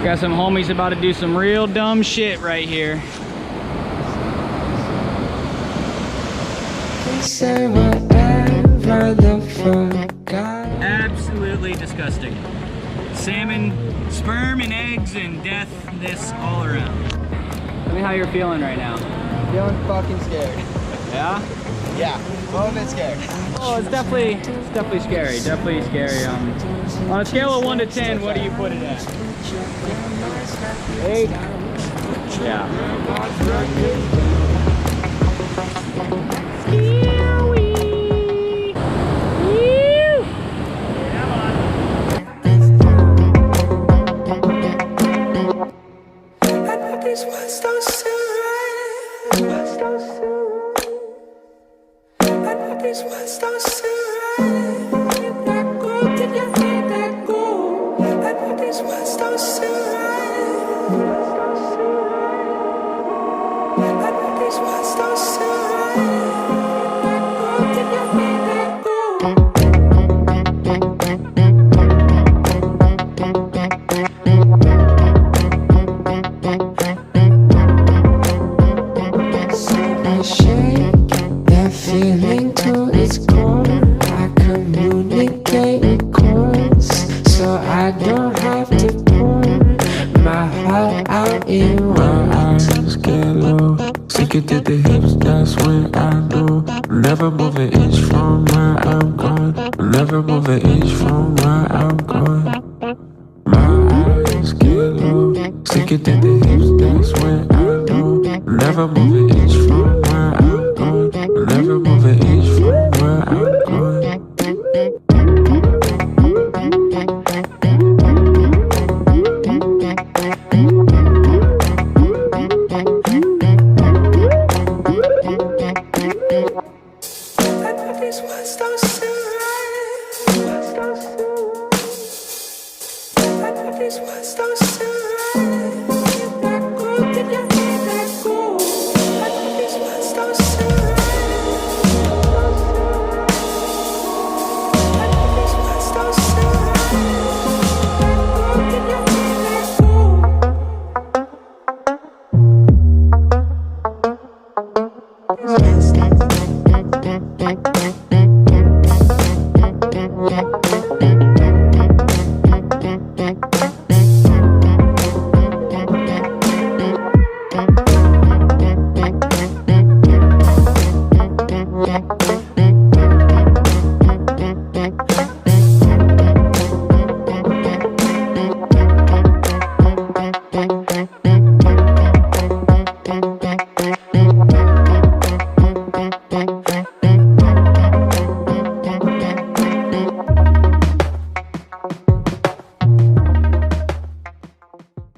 Got some homies about to do some real dumb shit right here. Say whatever the fuck. Absolutely disgusting. Salmon, sperm and eggs and death, this all around. Tell me how you're feeling right now. Feeling fucking scared. Yeah? Yeah, a little bit scared. Oh, it's definitely scary. Definitely scary. On a scale of 1 to 10, what do you put it at? 8. Yeah. Feeling to its core, I communicate in chords, so I don't have to pour my heart out in words. My eyes get low, sink it to the hips, that's when I know. Never move an inch from where I'm going. Never move an inch from where I'm going. My eyes get low, sink it to the hips, that's when I know. Never move an inch from where I'm going. Never move an inch from where I'm going. These words don't sound right. These words don't